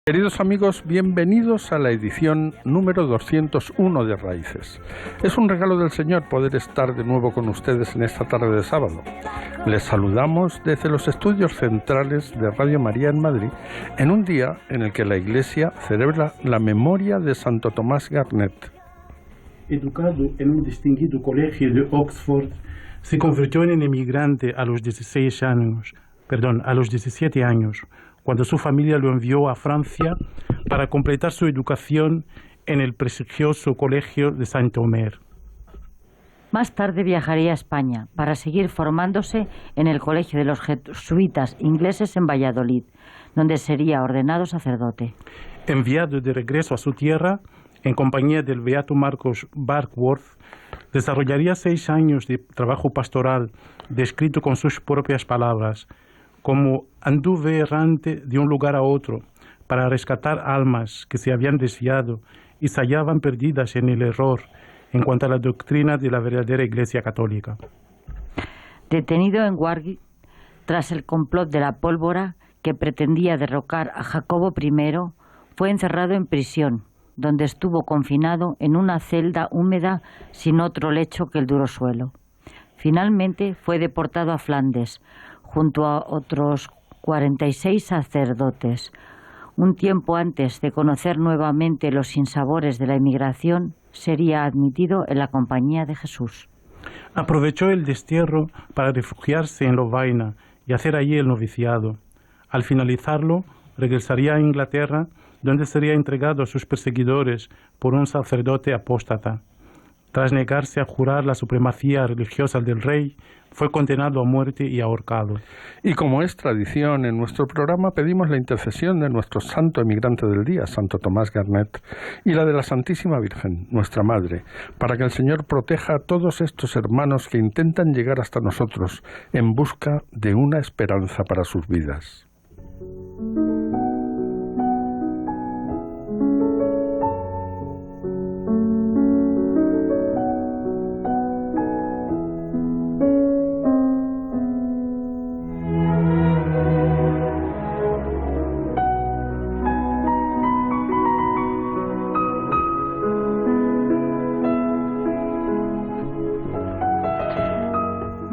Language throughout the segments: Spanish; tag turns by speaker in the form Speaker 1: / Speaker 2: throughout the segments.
Speaker 1: Queridos amigos, bienvenidos a la edición número 201 de Raíces. Es un regalo del Señor poder estar de nuevo con ustedes en esta tarde de sábado. Les saludamos desde los estudios centrales de Radio María en Madrid, en un día en el que la Iglesia celebra la memoria de Santo Tomás Garnet.
Speaker 2: Educado en un distinguido colegio de Oxford, se convirtió en emigrante a los 17 años, cuando su familia lo envió a Francia para completar su educación en el prestigioso colegio de Saint-Omer.
Speaker 3: Más tarde viajaría a España para seguir formándose en el colegio de los jesuitas ingleses en Valladolid, donde sería ordenado sacerdote.
Speaker 2: Enviado de regreso a su tierra, en compañía del beato Marcos Barkworth, desarrollaría 6 años de trabajo pastoral, descrito con sus propias palabras, como anduve errante de un lugar a otro para rescatar almas que se habían desviado y se hallaban perdidas en el error en cuanto a la doctrina de la verdadera Iglesia Católica.
Speaker 3: Detenido en Warwick tras el complot de la pólvora que pretendía derrocar a Jacobo I, fue encerrado en prisión, donde estuvo confinado en una celda húmeda sin otro lecho que el duro suelo. Finalmente fue deportado a Flandes, junto a otros 46 sacerdotes. Un tiempo antes de conocer nuevamente los sinsabores de la emigración, sería admitido en la Compañía de Jesús.
Speaker 2: Aprovechó el destierro para refugiarse en Lovaina y hacer allí el noviciado. Al finalizarlo, regresaría a Inglaterra, donde sería entregado a sus perseguidores por un sacerdote apóstata. Tras negarse a jurar la supremacía religiosa del rey, fue condenado a muerte y ahorcado.
Speaker 1: Y como es tradición en nuestro programa, pedimos la intercesión de nuestro santo emigrante del día, Santo Tomás Garnet, y la de la Santísima Virgen, nuestra Madre, para que el Señor proteja a todos estos hermanos que intentan llegar hasta nosotros en busca de una esperanza para sus vidas.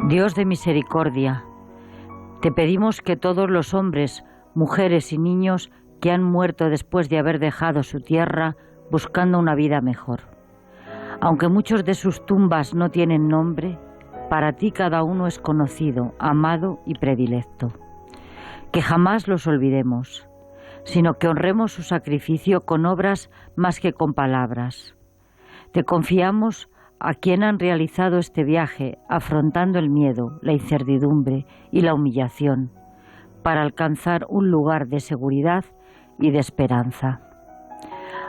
Speaker 3: Dios de misericordia, te pedimos que todos los hombres, mujeres y niños que han muerto después de haber dejado su tierra buscando una vida mejor, aunque muchos de sus tumbas no tienen nombre, para ti cada uno es conocido, amado y predilecto. Que jamás los olvidemos, sino que honremos su sacrificio con obras más que con palabras. Te confiamos a quien han realizado este viaje afrontando el miedo, la incertidumbre y la humillación para alcanzar un lugar de seguridad y de esperanza.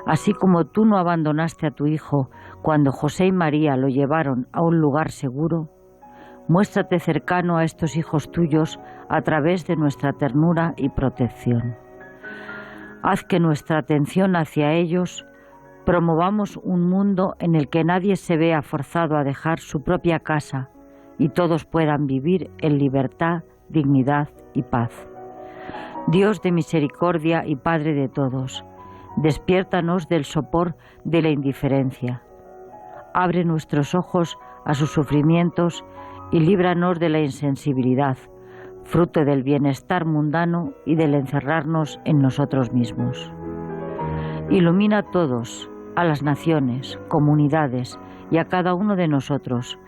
Speaker 3: Así como tú no abandonaste a tu hijo cuando José y María lo llevaron a un lugar seguro, muéstrate cercano a estos hijos tuyos a través de nuestra ternura y protección. Haz que nuestra atención hacia ellos promovamos un mundo en el que nadie se vea forzado a dejar su propia casa y todos puedan vivir en libertad, dignidad y paz. Dios de misericordia y Padre de todos, despiértanos del sopor de la indiferencia. Abre nuestros ojos a sus sufrimientos y líbranos de la insensibilidad, fruto del bienestar mundano y del encerrarnos en nosotros mismos. Ilumina a todos, a las naciones, comunidades y a cada uno de nosotros,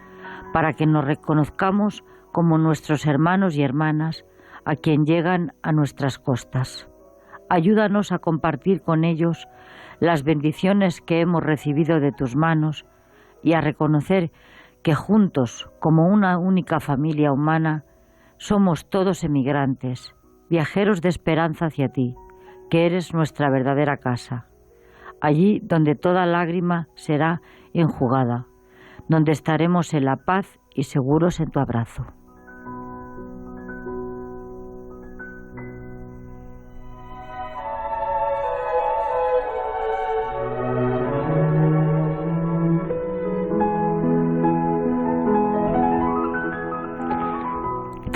Speaker 3: para que nos reconozcamos como nuestros hermanos y hermanas a quien llegan a nuestras costas. Ayúdanos a compartir con ellos las bendiciones que hemos recibido de tus manos y a reconocer que juntos, como una única familia humana, somos todos emigrantes, viajeros de esperanza hacia ti, que eres nuestra verdadera casa. Allí donde toda lágrima será enjugada, donde estaremos en la paz y seguros en tu abrazo.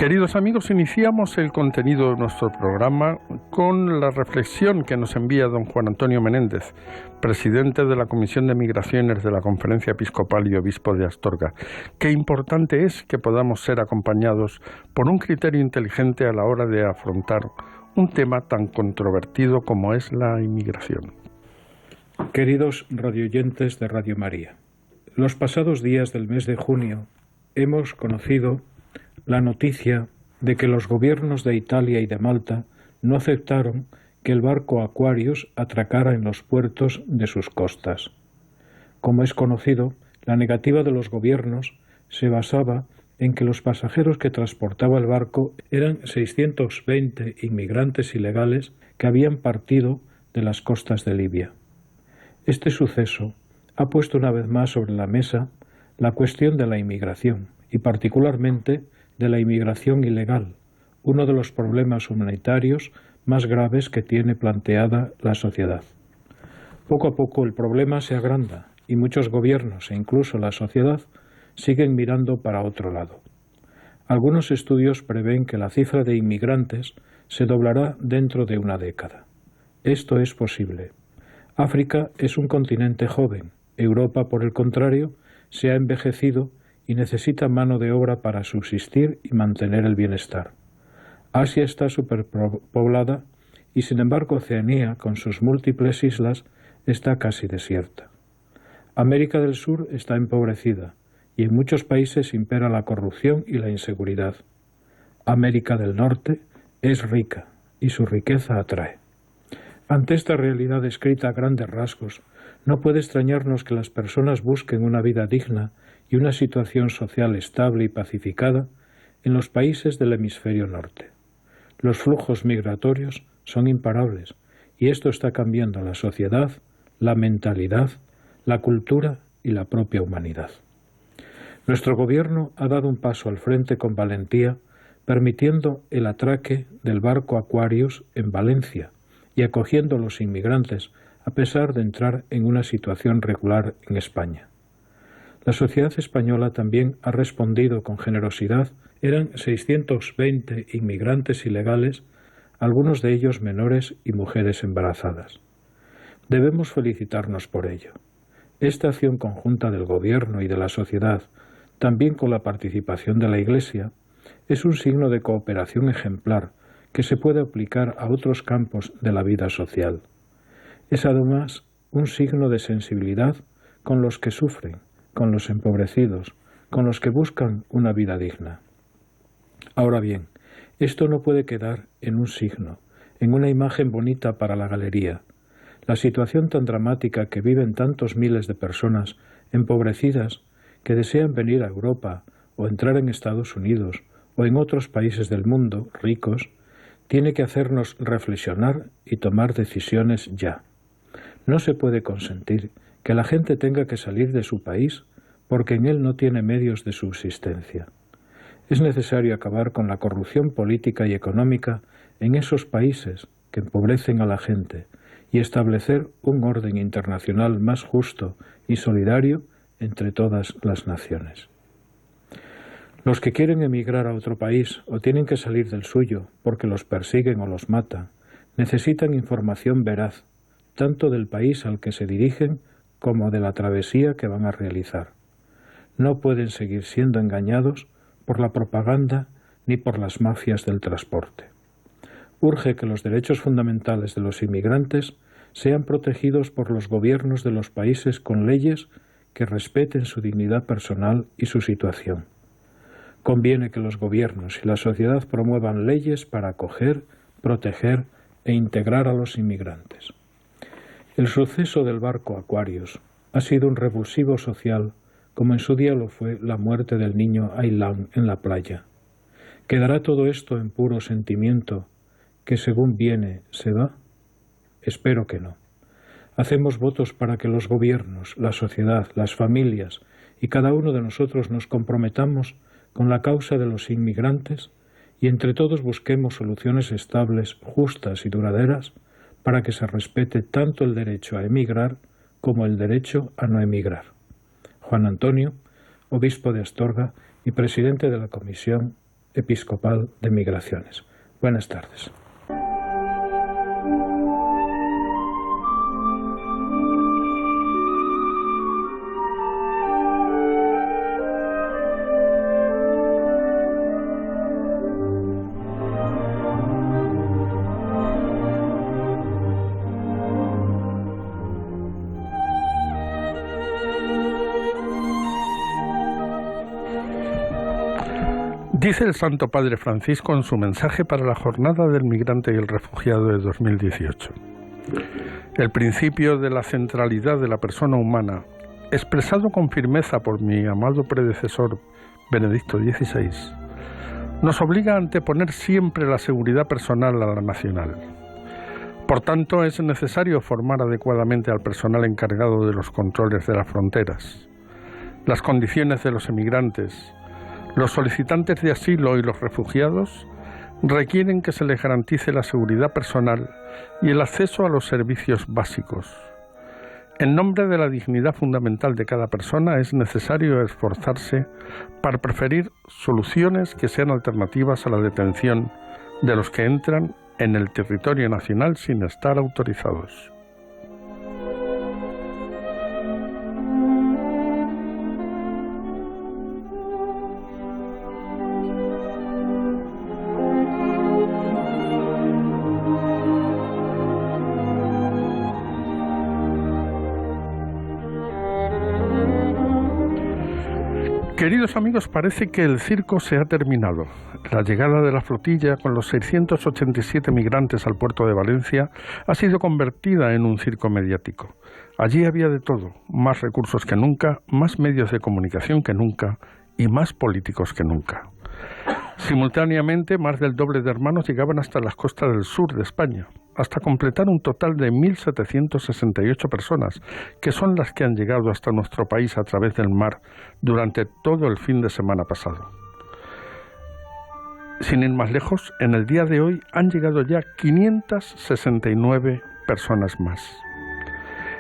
Speaker 1: Queridos amigos, iniciamos el contenido de nuestro programa con la reflexión que nos envía don Juan Antonio Menéndez, presidente de la Comisión de Migraciones de la Conferencia Episcopal y Obispo de Astorga. Qué importante es que podamos ser acompañados por un criterio inteligente a la hora de afrontar un tema tan controvertido como es la inmigración.
Speaker 4: Queridos radioyentes de Radio María, los pasados días del mes de junio hemos conocido la noticia de que los gobiernos de Italia y de Malta no aceptaron que el barco Aquarius atracara en los puertos de sus costas. Como es conocido, la negativa de los gobiernos se basaba en que los pasajeros que transportaba el barco eran 620 inmigrantes ilegales que habían partido de las costas de Libia. Este suceso ha puesto una vez más sobre la mesa la cuestión de la inmigración y particularmente de la inmigración ilegal, uno de los problemas humanitarios más graves que tiene planteada la sociedad. Poco a poco el problema se agranda y muchos gobiernos e incluso la sociedad siguen mirando para otro lado. Algunos estudios prevén que la cifra de inmigrantes se doblará dentro de una década. Esto es posible. África es un continente joven. Europa, por el contrario, se ha envejecido y necesita mano de obra para subsistir y mantener el bienestar. Asia está superpoblada y, sin embargo, Oceanía, con sus múltiples islas, está casi desierta. América del Sur está empobrecida y en muchos países impera la corrupción y la inseguridad. América del Norte es rica y su riqueza atrae. Ante esta realidad descrita a grandes rasgos, no puede extrañarnos que las personas busquen una vida digna y una situación social estable y pacificada en los países del hemisferio norte. Los flujos migratorios son imparables y esto está cambiando la sociedad, la mentalidad, la cultura y la propia humanidad. Nuestro gobierno ha dado un paso al frente con valentía, permitiendo el atraque del barco Aquarius en Valencia y acogiendo a los inmigrantes a pesar de entrar en una situación regular en España. La sociedad española también ha respondido con generosidad. Eran 620 inmigrantes ilegales, algunos de ellos menores y mujeres embarazadas. Debemos felicitarnos por ello. Esta acción conjunta del Gobierno y de la sociedad, también con la participación de la Iglesia, es un signo de cooperación ejemplar que se puede aplicar a otros campos de la vida social. Es además un signo de sensibilidad con los que sufren, con los empobrecidos, con los que buscan una vida digna. Ahora bien, esto no puede quedar en un signo, en una imagen bonita para la galería. La situación tan dramática que viven tantos miles de personas empobrecidas que desean venir a Europa o entrar en Estados Unidos o en otros países del mundo ricos, tiene que hacernos reflexionar y tomar decisiones ya. No se puede consentir que la gente tenga que salir de su país porque en él no tiene medios de subsistencia. Es necesario acabar con la corrupción política y económica en esos países que empobrecen a la gente y establecer un orden internacional más justo y solidario entre todas las naciones. Los que quieren emigrar a otro país o tienen que salir del suyo porque los persiguen o los matan, necesitan información veraz, tanto del país al que se dirigen como de la travesía que van a realizar. No pueden seguir siendo engañados por la propaganda ni por las mafias del transporte. Urge que los derechos fundamentales de los inmigrantes sean protegidos por los gobiernos de los países con leyes que respeten su dignidad personal y su situación. Conviene que los gobiernos y la sociedad promuevan leyes para acoger, proteger e integrar a los inmigrantes. El suceso del barco Aquarius ha sido un revulsivo social, como en su día lo fue la muerte del niño Aylan en la playa. ¿Quedará todo esto en puro sentimiento que según viene se va? Espero que no. Hacemos votos para que los gobiernos, la sociedad, las familias y cada uno de nosotros nos comprometamos con la causa de los inmigrantes y entre todos busquemos soluciones estables, justas y duraderas para que se respete tanto el derecho a emigrar como el derecho a no emigrar. Juan Antonio, obispo de Astorga y presidente de la Comisión Episcopal de Migraciones. Buenas tardes.
Speaker 1: Dice el Santo Padre Francisco en su mensaje para la Jornada del Migrante y el Refugiado de 2018. El principio de la centralidad de la persona humana, expresado con firmeza por mi amado predecesor Benedicto XVI, nos obliga a anteponer siempre la seguridad personal a la nacional. Por tanto, es necesario formar adecuadamente al personal encargado de los controles de las fronteras, las condiciones de los emigrantes. Los solicitantes de asilo y los refugiados requieren que se les garantice la seguridad personal y el acceso a los servicios básicos. En nombre de la dignidad fundamental de cada persona es necesario esforzarse para preferir soluciones que sean alternativas a la detención de los que entran en el territorio nacional sin estar autorizados. Queridos amigos, parece que el circo se ha terminado. La llegada de la flotilla con los 687 migrantes al puerto de Valencia ha sido convertida en un circo mediático. Allí había de todo, más recursos que nunca, más medios de comunicación que nunca y más políticos que nunca. Simultáneamente, más del doble de hermanos llegaban hasta las costas del sur de España, hasta completar un total de 1.768 personas, que son las que han llegado hasta nuestro país a través del mar durante todo el fin de semana pasado. Sin ir más lejos, en el día de hoy han llegado ya 569 personas más.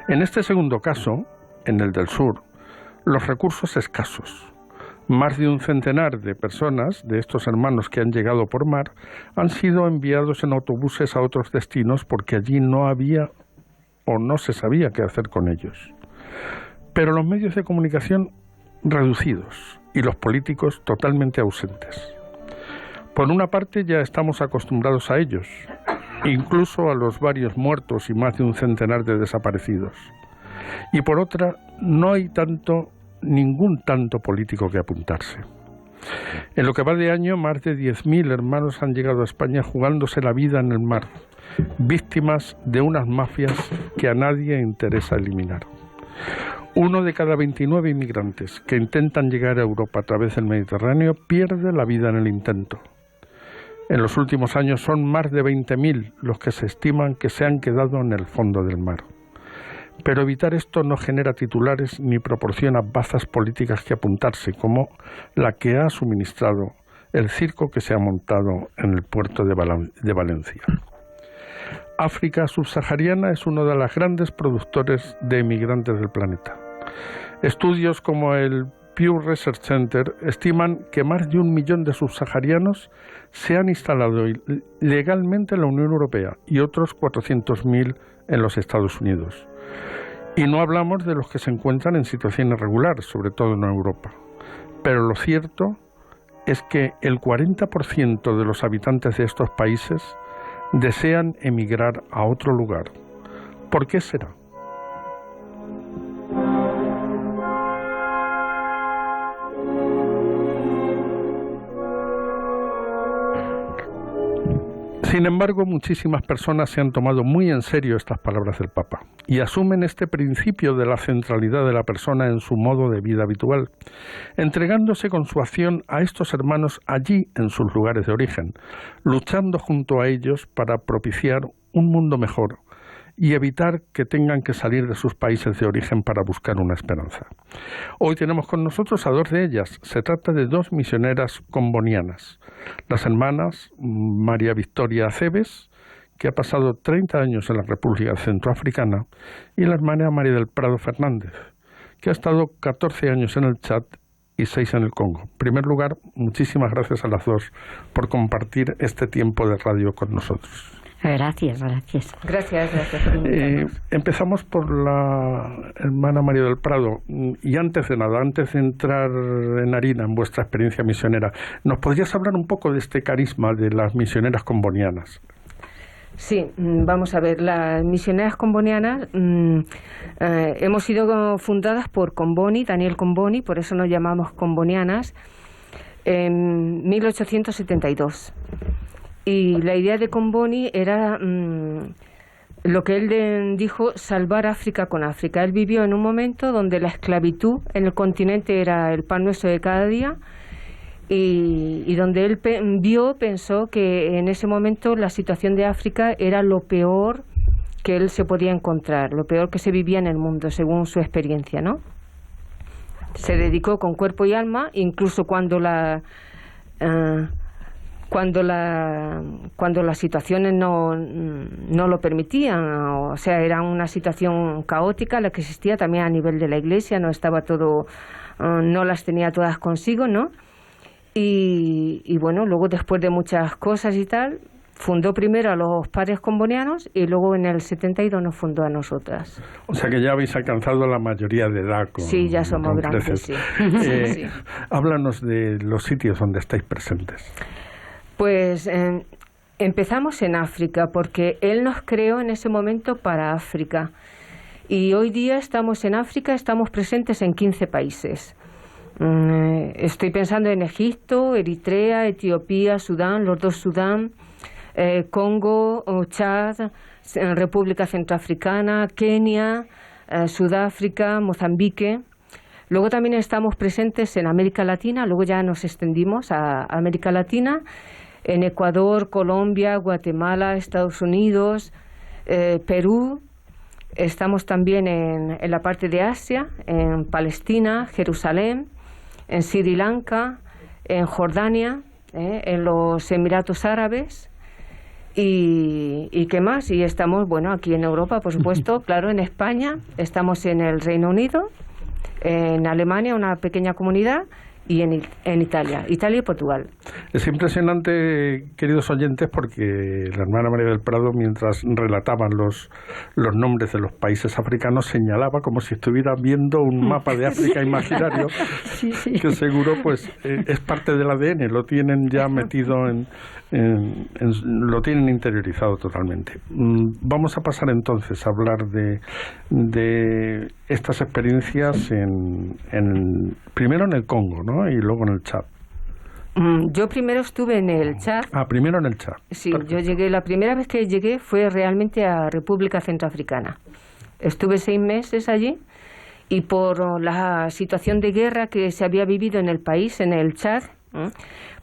Speaker 1: En este segundo caso, en el del sur, los recursos escasos. Más de un centenar de personas, de estos hermanos que han llegado por mar, han sido enviados en autobuses a otros destinos porque allí no había o no se sabía qué hacer con ellos. Pero los medios de comunicación reducidos y los políticos totalmente ausentes. Por una parte ya estamos acostumbrados a ellos, incluso a los varios muertos y más de un centenar de desaparecidos. Y por otra, no hay ningún tanto político que apuntarse. En lo que va de año, más de 10.000 hermanos han llegado a España jugándose la vida en el mar, víctimas de unas mafias que a nadie interesa eliminar. 1 de cada 29 inmigrantes que intentan llegar a Europa a través del Mediterráneo pierde la vida en el intento. En los últimos años son más de 20.000 los que se estiman que se han quedado en el fondo del mar. Pero evitar esto no genera titulares ni proporciona bazas políticas que apuntarse, como la que ha suministrado el circo que se ha montado en el puerto de Valencia. África subsahariana es uno de los grandes productores de emigrantes del planeta. Estudios como el Pew Research Center estiman que más de 1 millón de subsaharianos se han instalado legalmente en la Unión Europea y otros 400.000 en los Estados Unidos. Y no hablamos de los que se encuentran en situación irregular, sobre todo en Europa. Pero lo cierto es que el 40% de los habitantes de estos países desean emigrar a otro lugar. ¿Por qué será? Sin embargo, muchísimas personas se han tomado muy en serio estas palabras del Papa y asumen este principio de la centralidad de la persona en su modo de vida habitual, entregándose con su acción a estos hermanos allí en sus lugares de origen, luchando junto a ellos para propiciar un mundo mejor y evitar que tengan que salir de sus países de origen para buscar una esperanza. Hoy tenemos con nosotros a 2 de ellas. Se trata de 2 misioneras combonianas, las hermanas María Victoria Aceves, que ha pasado 30 años en la República Centroafricana, y la hermana María del Prado Fernández, que ha estado 14 años en el Chad y 6 en el Congo. En primer lugar, muchísimas gracias a las dos por compartir este tiempo de radio con nosotros.
Speaker 3: Gracias.
Speaker 5: Gracias por invitarnos.
Speaker 1: Empezamos por la hermana María del Prado. Y antes de nada, antes de entrar en harina en vuestra experiencia misionera, ¿nos podrías hablar un poco de este carisma de las misioneras combonianas?
Speaker 5: Sí, vamos a ver, las misioneras combonianas hemos sido fundadas por Comboni, Daniel Comboni, por eso nos llamamos combonianas, en 1872. Y la idea de Comboni era lo que él dijo, salvar África con África. Él vivió en un momento donde la esclavitud en el continente era el pan nuestro de cada día, y donde él pensó que en ese momento la situación de África era lo peor que él se podía encontrar, lo peor que se vivía en el mundo, según su experiencia, ¿no? Se dedicó con cuerpo y alma, incluso cuando las situaciones no lo permitían, o sea, era una situación caótica la que existía también a nivel de la Iglesia, no estaba todo, no las tenía todas consigo, ¿no? Y bueno, luego después de muchas cosas y tal, fundó primero a los padres combonianos y luego en el 72 nos fundó a nosotras.
Speaker 1: O sea que ya habéis alcanzado la mayoría de edad.
Speaker 5: Sí, ya somos grandes, sí. Sí.
Speaker 1: Háblanos de los sitios donde estáis presentes.
Speaker 5: Pues empezamos en África, porque él nos creó en ese momento para África. Y hoy día estamos en África, estamos presentes en 15 países. Estoy pensando en Egipto, Eritrea, Etiopía, Sudán, los dos Sudán, Congo, Chad, República Centroafricana, Kenia, Sudáfrica, Mozambique. Luego también estamos presentes en América Latina, luego ya nos extendimos a América Latina, en Ecuador, Colombia, Guatemala, Estados Unidos, Perú. Estamos también en la parte de Asia, en Palestina, Jerusalén, en Sri Lanka, en Jordania, en los Emiratos Árabes y ¿qué más? Y estamos, bueno, aquí en Europa, por supuesto, claro, en España, estamos en el Reino Unido, en Alemania, una pequeña comunidad, y en Italia y Portugal.
Speaker 1: Es impresionante, queridos oyentes, porque la hermana María del Prado, mientras relataban los nombres de los países africanos, señalaba como si estuviera viendo un mapa de África imaginario, sí. Que seguro pues es parte del ADN, lo tienen ya metido lo tienen interiorizado totalmente. Vamos a pasar entonces a hablar de estas experiencias primero en el Congo, ¿no? Y luego en el Chad.
Speaker 5: Yo primero estuve en el Chad.
Speaker 1: Primero en el Chad.
Speaker 5: Sí, perfecto. Yo llegué, la primera vez que llegué fue realmente a República Centroafricana. Estuve 6 meses allí y por la situación de guerra que se había vivido en el país, en el Chad,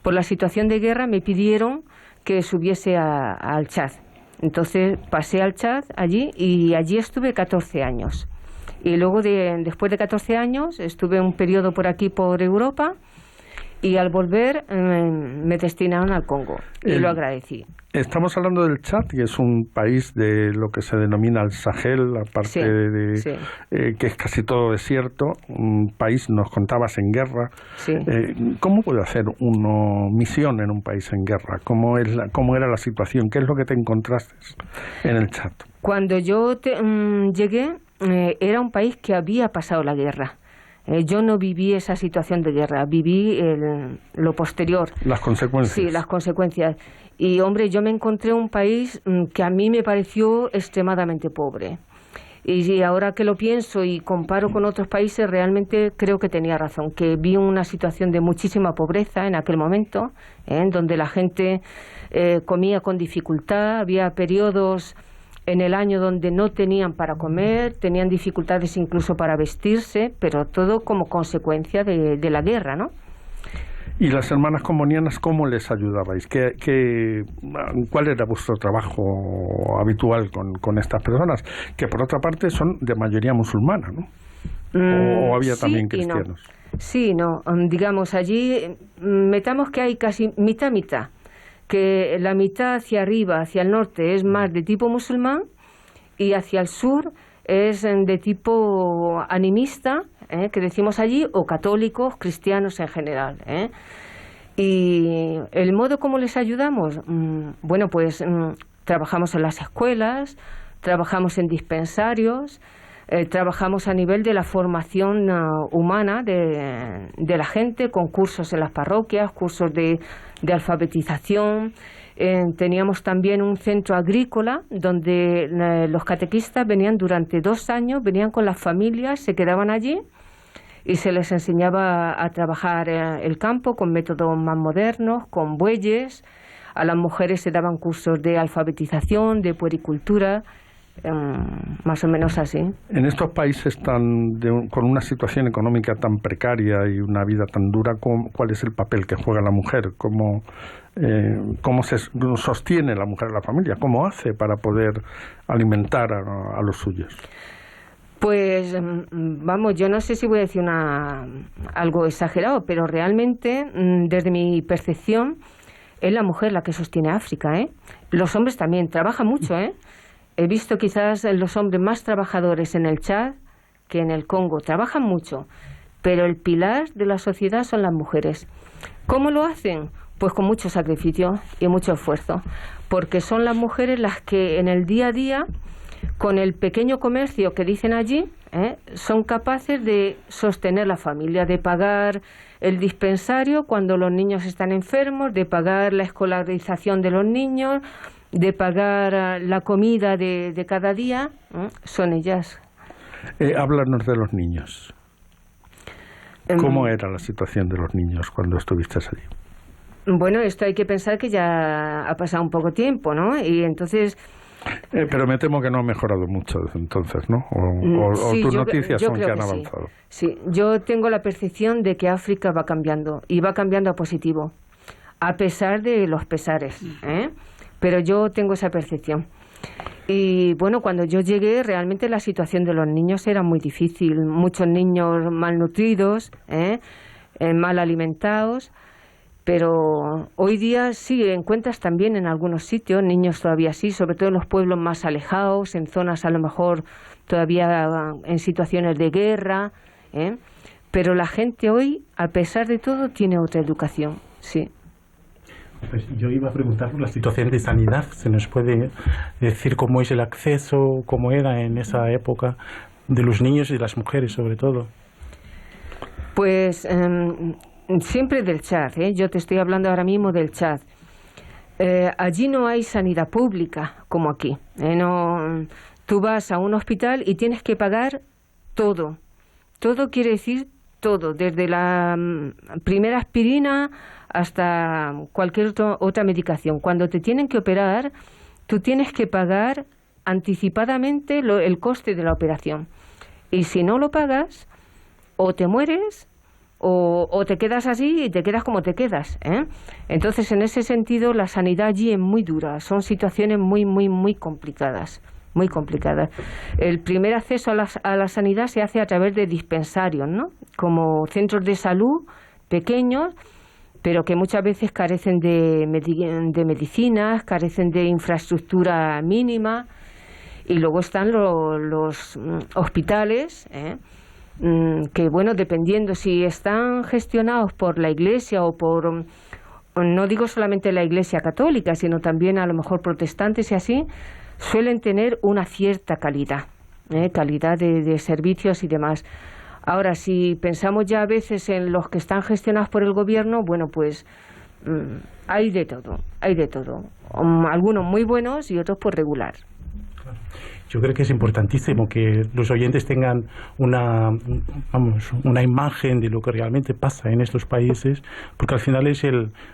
Speaker 5: por la situación de guerra me pidieron que subiese al Chad. Entonces pasé al Chad allí y allí estuve 14 años. Y luego, después de 14 años, estuve un periodo por aquí, por Europa, y al volver me destinaron al Congo y lo agradecí.
Speaker 1: Estamos hablando del Chad, que es un país de lo que se denomina el Sahel, aparte que es casi todo desierto, un país, nos contabas, en guerra. Sí. ¿Cómo puede hacer uno misión en un país en guerra? ¿Cómo era la situación? ¿Qué es lo que te encontraste en el Chad?
Speaker 5: Cuando yo llegué, era un país que había pasado la guerra. Yo no viví esa situación de guerra, viví lo posterior.
Speaker 1: Las consecuencias.
Speaker 5: Sí, las consecuencias. Y, hombre, yo me encontré un país que a mí me pareció extremadamente pobre. Y ahora que lo pienso y comparo con otros países, realmente creo que tenía razón, que vi una situación de muchísima pobreza en aquel momento, en donde la gente comía con dificultad, había periodos en el año donde no tenían para comer, tenían dificultades incluso para vestirse, pero todo como consecuencia de la guerra, ¿no?
Speaker 1: ¿Y las hermanas combonianas cómo les ayudabais? ¿Cuál era vuestro trabajo habitual con estas personas? Que por otra parte son de mayoría musulmana, ¿no? ¿O había también cristianos?
Speaker 5: No. Sí, no. Digamos, allí metamos que hay casi mitad-mitad. Que la mitad hacia arriba, hacia el norte, es más de tipo musulmán y hacia el sur es de tipo animista, que decimos allí, o católicos, cristianos en general. Y el modo como les ayudamos, bueno, pues trabajamos en las escuelas, trabajamos en dispensarios, trabajamos a nivel de la formación humana de la gente, con cursos en las parroquias, cursos de alfabetización. Teníamos también un centro agrícola donde los catequistas venían durante 2 años, venían con las familias, se quedaban allí y se les enseñaba a trabajar el campo con métodos más modernos, con bueyes. A las mujeres se daban cursos de alfabetización, de puericultura, más o menos así.
Speaker 1: En estos países con una situación económica tan precaria y una vida tan dura, ¿cuál es el papel que juega la mujer? ¿Cómo se sostiene la mujer a la familia? ¿Cómo hace para poder alimentar a los suyos?
Speaker 5: Pues vamos, yo no sé si voy a decir algo exagerado, pero realmente desde mi percepción es la mujer la que sostiene África, ¿eh? Los hombres también trabajan mucho, ¿eh? He visto quizás los hombres más trabajadores en el Chad que en el Congo. Trabajan mucho, pero el pilar de la sociedad son las mujeres. ¿Cómo lo hacen? Pues con mucho sacrificio y mucho esfuerzo, porque son las mujeres las que en el día a día, con el pequeño comercio que dicen allí, son capaces de sostener la familia, de pagar el dispensario cuando los niños están enfermos, de pagar la escolarización de los niños, de pagar la comida de cada día. Son ellas.
Speaker 1: Háblanos de los niños. ¿Cómo era la situación de los niños cuando estuviste allí?
Speaker 5: Bueno, esto hay que pensar que ya ha pasado un poco tiempo, ¿no? Y entonces...
Speaker 1: pero me temo que no ha mejorado mucho desde entonces, ¿no?
Speaker 5: Sí,
Speaker 1: tus noticias son que han
Speaker 5: sí.
Speaker 1: avanzado.
Speaker 5: Sí, yo tengo la percepción de que África va cambiando, y va cambiando a positivo, a pesar de los pesares, pero yo tengo esa percepción. Y bueno, cuando yo llegué, realmente la situación de los niños era muy difícil. Muchos niños malnutridos, mal alimentados. Pero hoy día sí encuentras también en algunos sitios niños todavía así, sobre todo en los pueblos más alejados, en zonas a lo mejor todavía en situaciones de guerra. Pero la gente hoy, a pesar de todo, tiene otra educación, sí.
Speaker 2: Pues yo iba a preguntar por la situación de sanidad. ¿Se nos puede decir cómo es el acceso, cómo era en esa época de los niños y de las mujeres sobre todo?
Speaker 5: Pues siempre del Chad, yo te estoy hablando ahora mismo del Chad. Allí no hay sanidad pública como aquí. Tú vas a un hospital y tienes que pagar todo. Todo quiere decir todo, desde la primera aspirina hasta cualquier otra medicación. Cuando te tienen que operar, tú tienes que pagar anticipadamente el coste de la operación. Y si no lo pagas, o te mueres o te quedas así y te quedas como te quedas. Entonces, en ese sentido, la sanidad allí es muy dura. Son situaciones muy, muy, muy complicadas. Muy complicadas. El primer acceso a la sanidad se hace a través de dispensarios, ¿no? Como centros de salud pequeños, pero que muchas veces carecen de medicinas, carecen de infraestructura mínima. Y luego están los hospitales, que, bueno, dependiendo si están gestionados por la Iglesia o por, no digo solamente la Iglesia católica, sino también a lo mejor protestantes y así, suelen tener una cierta calidad, calidad de servicios y demás. Ahora, si pensamos ya a veces en los que están gestionados por el gobierno, bueno, pues hay de todo, hay de todo. Algunos muy buenos y otros pues regular.
Speaker 2: Yo creo que es importantísimo que los oyentes tengan una imagen de lo que realmente pasa en estos países, porque al final es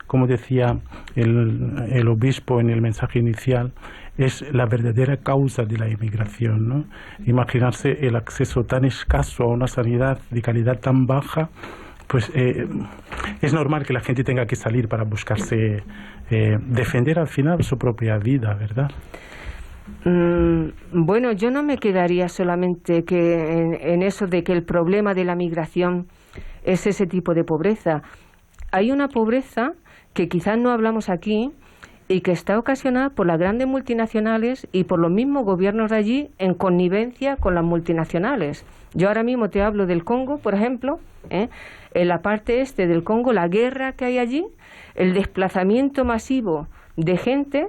Speaker 2: como decía el obispo en el mensaje inicial, es la verdadera causa de la inmigración, ¿no? Imaginarse el acceso tan escaso a una sanidad de calidad tan baja, pues es normal que la gente tenga que salir para buscarse, defender al final su propia vida, ¿verdad?
Speaker 5: Bueno, yo no me quedaría solamente en eso de que el problema de la migración es ese tipo de pobreza. Hay una pobreza que quizás no hablamos aquí y que está ocasionada por las grandes multinacionales y por los mismos gobiernos de allí en connivencia con las multinacionales. Yo ahora mismo te hablo del Congo, por ejemplo, en la parte este del Congo, la guerra que hay allí, el desplazamiento masivo de gente,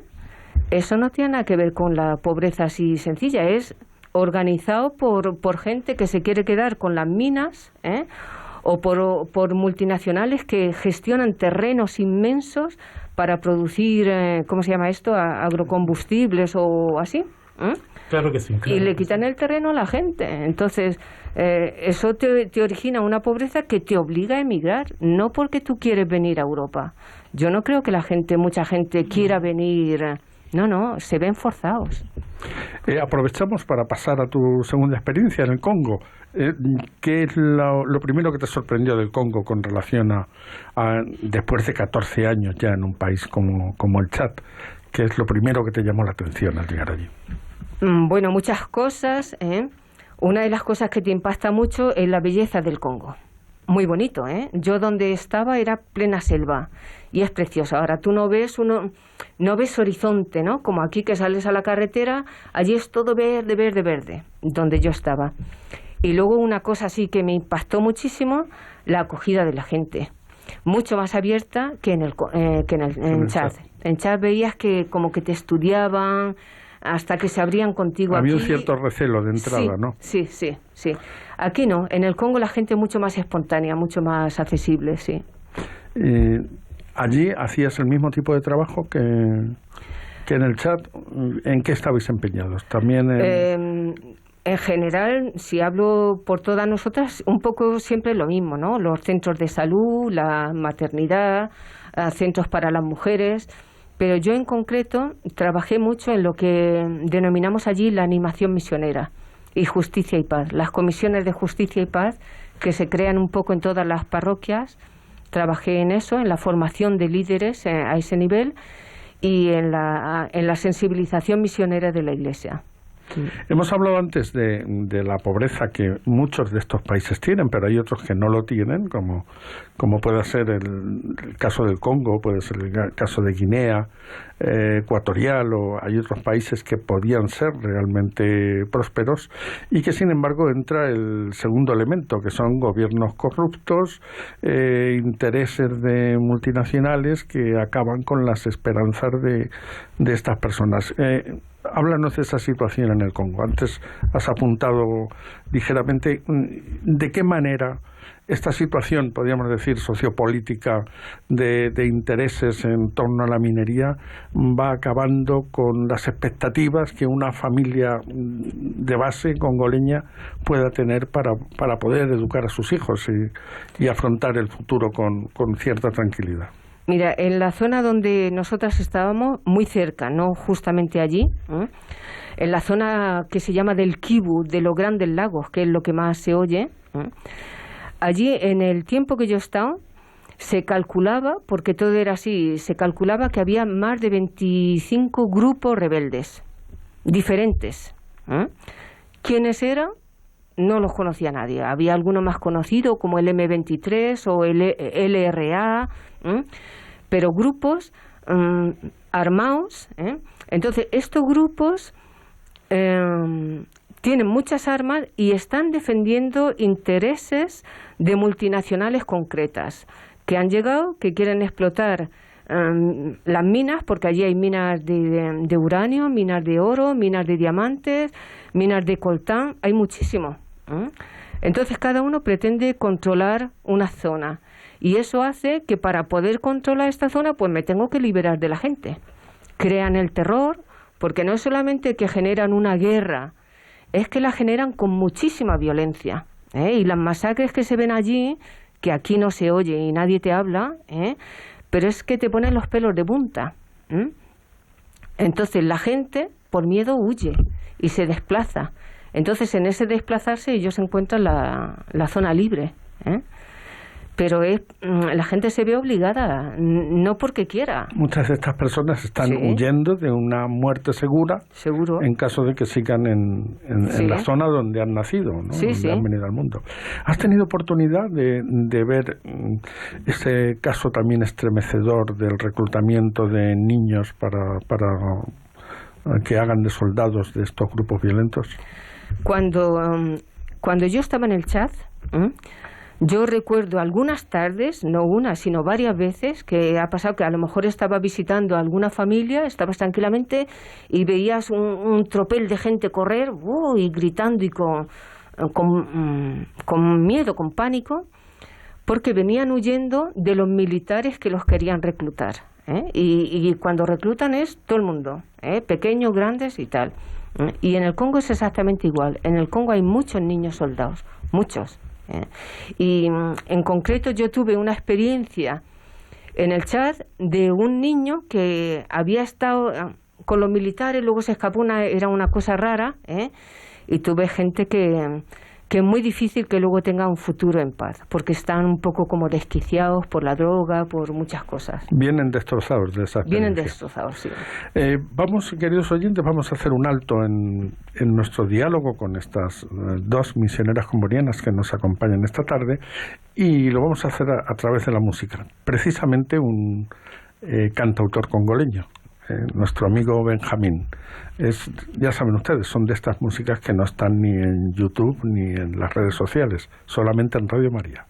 Speaker 5: eso no tiene nada que ver con la pobreza así sencilla, es organizado por gente que se quiere quedar con las minas, o por multinacionales que gestionan terrenos inmensos para producir, ¿cómo se llama esto?, agrocombustibles o así.
Speaker 2: Claro que sí. Claro
Speaker 5: y le quitan el terreno a la gente. Entonces, eso te origina una pobreza que te obliga a emigrar, no porque tú quieres venir a Europa. Yo no creo que mucha gente quiera venir. No, se ven forzados.
Speaker 1: Aprovechamos para pasar a tu segunda experiencia en el Congo. ¿Qué es lo primero que te sorprendió del Congo con relación a después de 14 años ya en un país como el Chad? ¿Qué es lo primero que te llamó la atención al llegar allí?
Speaker 5: Bueno, muchas cosas. Una de las cosas que te impacta mucho es la belleza del Congo. Muy bonito, Yo donde estaba era plena selva y es precioso. Ahora tú no ves horizonte, ¿no? Como aquí que sales a la carretera, allí es todo verde, verde, verde, donde yo estaba. Y luego una cosa así que me impactó muchísimo, la acogida de la gente. Mucho más abierta que en Chad. En Chad veías que como que te estudiaban hasta que se abrían contigo.
Speaker 1: Había
Speaker 5: aquí,
Speaker 1: un cierto recelo de entrada,
Speaker 5: sí,
Speaker 1: ¿no?
Speaker 5: Sí. Aquí no, en el Congo la gente mucho más espontánea, mucho más accesible, sí.
Speaker 1: ¿Allí hacías el mismo tipo de trabajo que en el Chad? ¿En qué estabais empeñados? ¿También
Speaker 5: en general, si hablo por todas nosotras, un poco siempre lo mismo, ¿no? Los centros de salud, la maternidad, centros para las mujeres. Pero yo en concreto trabajé mucho en lo que denominamos allí la animación misionera y justicia y paz. Las comisiones de justicia y paz que se crean un poco en todas las parroquias. Trabajé en eso, en la formación de líderes a ese nivel y en la sensibilización misionera de la Iglesia.
Speaker 1: Hemos hablado antes de la pobreza que muchos de estos países tienen, pero hay otros que no lo tienen, como puede ser el caso del Congo, puede ser el caso de Guinea Ecuatorial, o hay otros países que podían ser realmente prósperos y que sin embargo entra el segundo elemento, que son gobiernos corruptos, intereses de multinacionales que acaban con las esperanzas de estas personas. Háblanos de esa situación en el Congo. Antes has apuntado ligeramente de qué manera esta situación, podríamos decir, sociopolítica de intereses en torno a la minería va acabando con las expectativas que una familia de base congoleña pueda tener para poder educar a sus hijos y afrontar el futuro con cierta tranquilidad.
Speaker 5: Mira, en la zona donde nosotras estábamos, muy cerca, no justamente allí, en la zona que se llama del Kivu, de los Grandes Lagos, que es lo que más se oye, allí en el tiempo que yo he estado, se calculaba, porque todo era así, se calculaba que había más de 25 grupos rebeldes, diferentes. ¿Quiénes eran? No los conocía nadie. Había alguno más conocido como el M23 o el LRA, pero grupos armados. Entonces, estos grupos tienen muchas armas y están defendiendo intereses de multinacionales concretas que han llegado, que quieren explotar las minas, porque allí hay minas de uranio, minas de oro, minas de diamantes, minas de coltán, hay muchísimo. Entonces cada uno pretende controlar una zona y eso hace que para poder controlar esta zona pues me tengo que liberar de la gente. Crean el terror, porque no es solamente que generan una guerra, es que la generan con muchísima violencia, y las masacres que se ven allí, que aquí no se oye y nadie te habla, pero es que te ponen los pelos de punta. Entonces la gente por miedo huye y se desplaza. Entonces, en ese desplazarse ellos encuentran la zona libre. pero la gente se ve obligada, no porque quiera.
Speaker 1: Muchas de estas personas están
Speaker 5: Sí.
Speaker 1: huyendo de una muerte segura,
Speaker 5: Seguro.
Speaker 1: en caso de que sigan en
Speaker 5: Sí.
Speaker 1: la zona donde han nacido, ¿no?
Speaker 5: Sí,
Speaker 1: donde
Speaker 5: sí.
Speaker 1: han venido al mundo. ¿Has tenido oportunidad de ver ese caso también estremecedor del reclutamiento de niños para que hagan de soldados de estos grupos violentos?
Speaker 5: Cuando yo estaba en el Chad, yo recuerdo algunas tardes, no una, sino varias veces, que ha pasado que a lo mejor estaba visitando a alguna familia, estabas tranquilamente y veías un tropel de gente correr y gritando y con miedo, con pánico, porque venían huyendo de los militares que los querían reclutar. Y cuando reclutan es todo el mundo, pequeños, grandes y tal. Y en el Congo es exactamente igual. En el Congo hay muchos niños soldados, muchos. Y en concreto yo tuve una experiencia en el Chad de un niño que había estado con los militares, luego se escapó, era una cosa rara, y tuve gente que es muy difícil que luego tenga un futuro en paz, porque están un poco como desquiciados por la droga, por muchas cosas.
Speaker 1: Vienen destrozados de esa experiencia.
Speaker 5: Vienen destrozados, sí.
Speaker 1: Vamos, queridos oyentes, vamos a hacer un alto en nuestro diálogo con estas dos misioneras combonianas que nos acompañan esta tarde, y lo vamos a hacer a través de la música. Precisamente un cantautor congoleño, nuestro amigo Benjamín. Ya saben ustedes, son de estas músicas que no están ni en YouTube ni en las redes sociales, solamente en Radio María.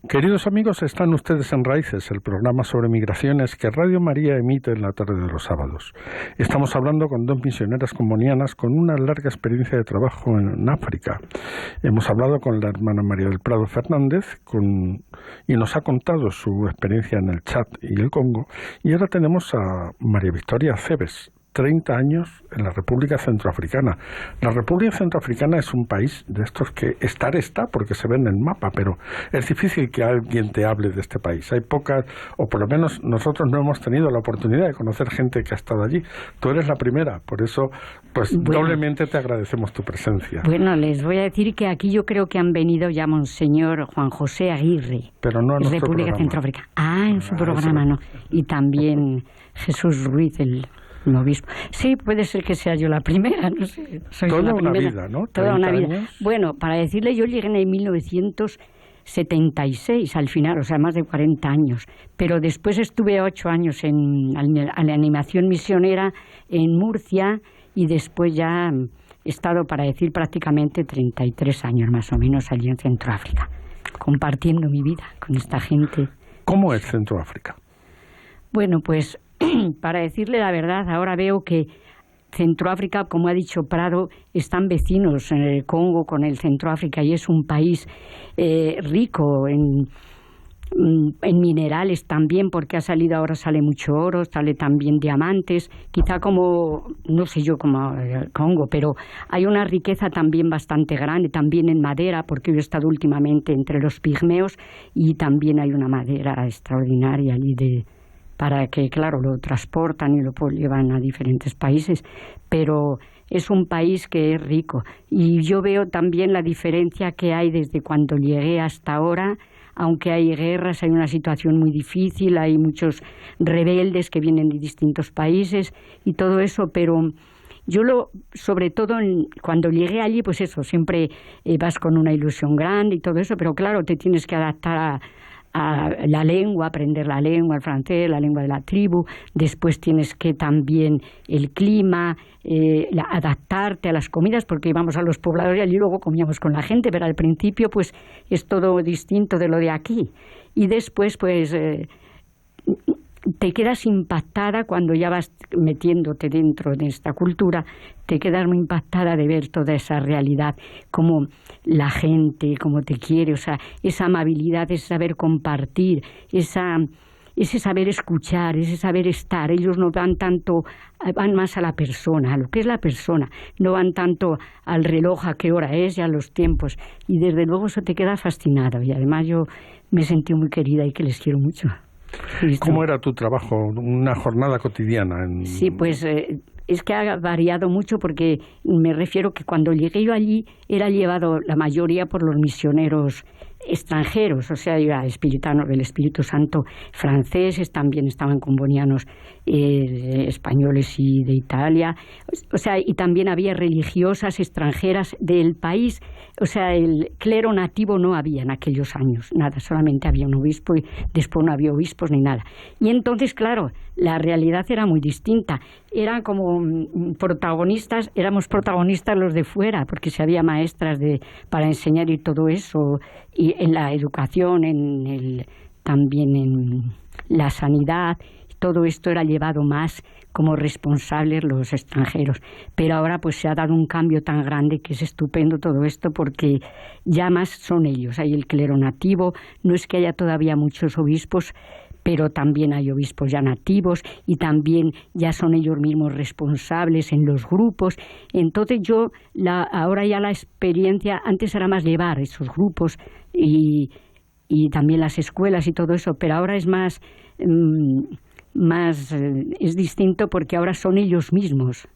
Speaker 1: Queridos amigos, están ustedes en Raíces, el programa sobre migraciones que Radio María emite en la tarde de los sábados. Estamos hablando con dos misioneras combonianas con una larga experiencia de trabajo en África. Hemos hablado con la hermana María del Prado Fernández y nos ha contado su experiencia en el Chad y el Congo. Y ahora tenemos a María Victoria Cebes, 30 años en la República Centroafricana. La República Centroafricana es un país de estos que está porque se ve en el mapa, pero es difícil que alguien te hable de este país. Hay pocas, o por lo menos nosotros no hemos tenido la oportunidad de conocer gente que ha estado allí. Tú eres la primera, por eso pues doblemente te agradecemos tu presencia.
Speaker 6: Bueno, les voy a decir que aquí yo creo que han venido ya Monseñor Juan José Aguirre,
Speaker 1: pero no a nuestro
Speaker 6: República
Speaker 1: programa.
Speaker 6: Centroafricana. En su programa
Speaker 1: eso.
Speaker 6: no. Y también Jesús Ruiz, el obispo. Sí, puede ser que sea yo la primera, no sé. Soy
Speaker 1: Toda
Speaker 6: la
Speaker 1: una
Speaker 6: primera.
Speaker 1: vida, ¿no?
Speaker 6: Toda una vida.
Speaker 1: Años.
Speaker 6: Bueno, para decirle, yo llegué en 1976 al final, o sea, más de 40 años. Pero después estuve 8 años en la animación misionera en Murcia y después ya he estado, para decir, prácticamente 33 años más o menos allí en Centroáfrica, compartiendo mi vida con esta gente.
Speaker 1: ¿Cómo es Centroáfrica?
Speaker 6: Bueno, pues para decirle la verdad, ahora veo que Centroáfrica, como ha dicho Prado, están vecinos en el Congo con el Centroáfrica y es un país rico en minerales también, porque ahora sale mucho oro, sale también diamantes, quizá como, no sé yo, como el Congo, pero hay una riqueza también bastante grande, también en madera, porque yo he estado últimamente entre los pigmeos y también hay una madera extraordinaria allí para que, claro, lo transportan y lo llevan a diferentes países, pero es un país que es rico. Y yo veo también la diferencia que hay desde cuando llegué hasta ahora, aunque hay guerras, hay una situación muy difícil, hay muchos rebeldes que vienen de distintos países y todo eso, pero yo sobre todo cuando llegué allí, pues eso, siempre vas con una ilusión grande y todo eso, pero claro, te tienes que adaptar a la lengua, aprender la lengua, el francés, la lengua de la tribu. Después tienes que también el clima, adaptarte a las comidas, porque íbamos a los poblados y allí luego comíamos con la gente, pero al principio pues es todo distinto de lo de aquí. Y después pues te quedas impactada cuando ya vas metiéndote dentro de esta cultura, te quedas muy impactada de ver toda esa realidad, como la gente, cómo te quiere, o sea, esa amabilidad, ese saber compartir, ese saber escuchar, ese saber estar. Ellos no van más a la persona, a lo que es la persona, no van tanto al reloj, a qué hora es y a los tiempos. Y desde luego eso te queda fascinado. Y además yo me sentí muy querida y que les quiero mucho.
Speaker 1: ¿Cómo era tu trabajo, una jornada cotidiana?
Speaker 6: Sí, pues es que ha variado mucho, porque me refiero que cuando llegué yo allí era llevado la mayoría por los misioneros extranjeros, o sea, espiritanos del Espíritu Santo franceses, también estaban combonianos españoles y de Italia, o sea, y también había religiosas extranjeras del país, o sea, el clero nativo no había en aquellos años, nada, solamente había un obispo y después no había obispos ni nada. Y entonces, claro, la realidad era muy distinta, eran como protagonistas, éramos protagonistas los de fuera, porque si había maestras para enseñar y todo eso, y en la educación, también en la sanidad, todo esto era llevado más como responsables los extranjeros. Pero ahora pues se ha dado un cambio tan grande que es estupendo todo esto, porque ya más son ellos. Hay el clero nativo, no es que haya todavía muchos obispos, pero también hay obispos ya nativos y también ya son ellos mismos responsables en los grupos. Entonces ahora ya la experiencia, antes era más llevar esos grupos y también las escuelas y todo eso, pero ahora es más es distinto, porque ahora son ellos mismos.